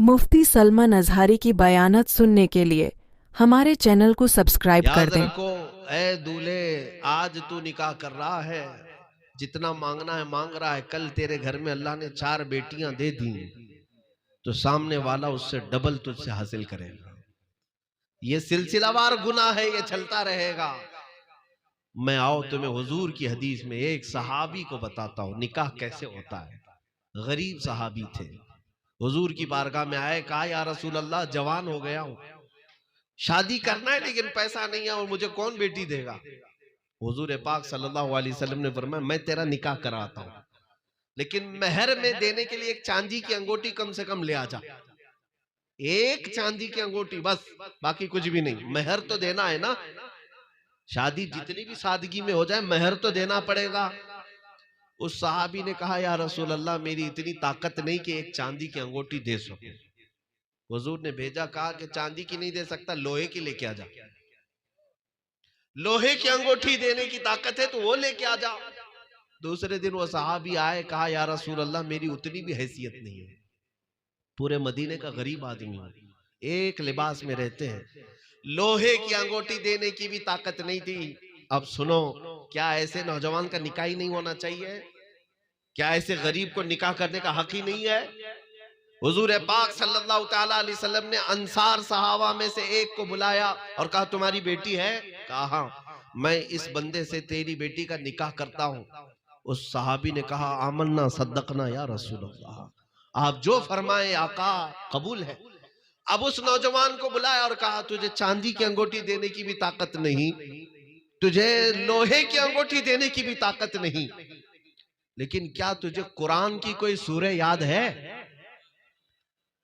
मुफ्ती सलमान अजहरी की बयानत सुनने के लिए हमारे चैनल को सब्सक्राइब कर दें। रखो ऐ दूल्हे, आज तू निकाह कर रहा है, जितना मांगना है मांग रहा है। कल तेरे घर में अल्लाह ने 4 बेटियां दे दी तो सामने वाला उससे डबल तुझसे हासिल करेगा। ये सिलसिलावार गुनाह है, ये चलता रहेगा। मैं आओ तुम्हें हुजूर की हदीस में एक सहाबी को बताता हूं निकाह कैसे होता है। गरीब सहाबी थे, हुजूर की बारगाह में आए, कहा या रसूल अल्लाह, जवान हो गया हूं, शादी करना है लेकिन पैसा नहीं है और मुझे कौन बेटी देगा। हुजूर पाक सल्लल्लाहु अलैहि वसल्लम ने फरमाया, मैं तेरा निकाह कराता हूं, लेकिन महर में देने के लिए एक चांदी की अंगूठी कम से कम ले आ जा। एक चांदी की अंगूठी बस, बाकी कुछ भी नहीं। महर तो देना है ना, शादी जितनी भी सादगी में हो जाए महर तो देना पड़ेगा। उस सहाबी ने कहा, या रसूल अल्लाह, मेरी इतनी ताकत नहीं कि एक चांदी की अंगूठी दे सकूं। हुजूर ने भेजा, कहा कि चांदी की नहीं दे सकता, लोहे की लेके आ जा। लोहे की अंगूठी देने की ताकत है तो वो लेके आ जा। दूसरे दिन वो सहाबी आए, कहा या रसूल अल्लाह, मेरी उतनी भी हैसियत नहीं है, पूरे मदीने का गरीब आदमी हूं, एक लिबास में रहते हैं, लोहे की अंगूठी देने की भी ताकत नहीं थी। अब सुनो, क्या ऐसे नौजवान का निकाह ही नहीं होना चाहिए? क्या ऐसे गरीब को निकाह करने का हक ही नहीं है? हुजूर पाक सल्लल्लाहु तआला अलैहि वसल्लम ने अंसार सहाबा में से एक को बुलाया और कहा, तुम्हारी बेटी है? कहा हाँ, मैं इस बंदे से तेरी बेटी का निकाह करता हूं। उस सहाबी ने कहा, आमन्ना सद्दकना या रसूल अल्लाह, आप जो फरमाए आका, कबूल है। अब उस नौजवान को बुलाया और कहा, तुझे चांदी की अंगूठी देने की भी ताकत नहीं, तुझे लोहे की अंगूठी देने की भी ताकत नहीं, लेकिन क्या तुझे कुरान की कोई सूरह याद है?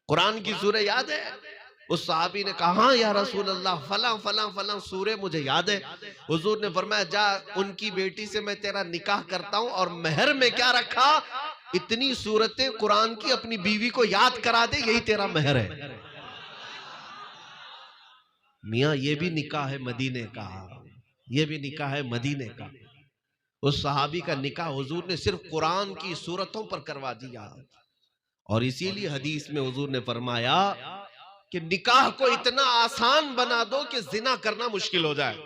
कुरान की सूरह याद है? उस सहाबी ने कहा, हाँ या रसूल अल्लाह, फला फला फला सूरह मुझे याद है। हुजूर ने फरमाया, जा उनकी बेटी से मैं तेरा निकाह करता हूं और महर में क्या रखा, इतनी सूरतें कुरान की अपनी बीवी को याद करा दे, यही तेरा महर है। मियां, ये भी निकाह है मदीने का, ये भी निकाह है मदीने का। उस सहाबी का निकाह हुजूर ने सिर्फ कुरान की सूरतों पर करवा दिया। और इसीलिए हदीस में हुजूर ने फरमाया कि निकाह को इतना आसान बना दो कि जिना करना मुश्किल हो जाए।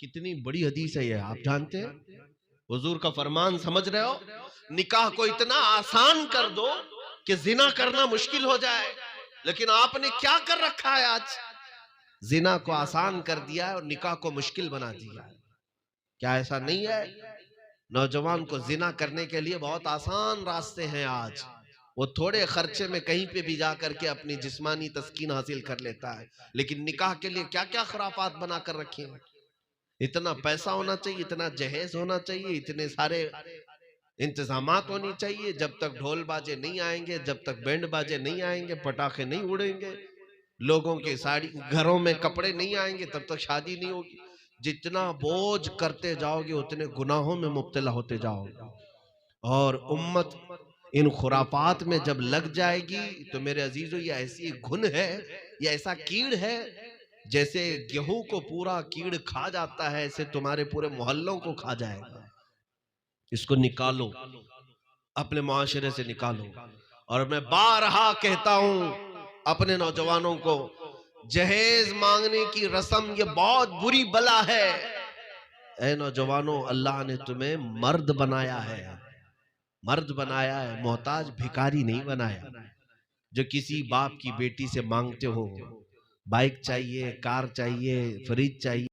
कितनी बड़ी हदीस है ये, आप जानते हैं? हुजूर का फरमान समझ रहे हो? निकाह को इतना आसान कर दो कि जिना करना मुश्किल हो जाए। लेकिन आपने क्या कर रखा है आज? जिना को आसान कर दिया है और निकाह को मुश्किल बना दिया है। क्या ऐसा नहीं है? नौजवान को जिना करने के लिए बहुत आसान रास्ते हैं आज। वो थोड़े खर्चे में कहीं पे भी जा करके अपनी जिस्मानी तस्कीन हासिल कर लेता है, लेकिन निकाह के लिए क्या क्या खुराफात बना कर रखे हैं। इतना पैसा होना चाहिए, इतना जहेज होना चाहिए, इतने सारे इंतजामात होनी चाहिए। जब तक ढोल बाजे नहीं आएंगे, जब तक बैंड बाजे नहीं आएंगे, पटाखे नहीं उड़ेंगे, लोगों के साड़ी घरों में कपड़े नहीं आएंगे, तब तक शादी नहीं होगी। जितना बोझ करते जाओगे उतने गुनाहों में मुब्तला होते जाओगे। और उम्मत इन खुराफात में जब लग जाएगी तो मेरे अजीजों, ये ऐसी घुन है, ये ऐसा कीड़ है, जैसे गेहूं को पूरा कीड़ खा जाता है, ऐसे तुम्हारे पूरे मोहल्लों को खा जाएगा। इसको निकालो, अपने मुआशरे से निकालो। और मैं बारहा कहता हूं अपने नौजवानों को, जहेज मांगने की रस्म ये बहुत बुरी बला है। ऐ नौजवानों, अल्लाह ने तुम्हें मर्द बनाया है, मर्द बनाया है, मोहताज भिखारी नहीं बनाया। जो किसी बाप की बेटी से मांगते हो, बाइक चाहिए, कार चाहिए, फ्रिज चाहिए,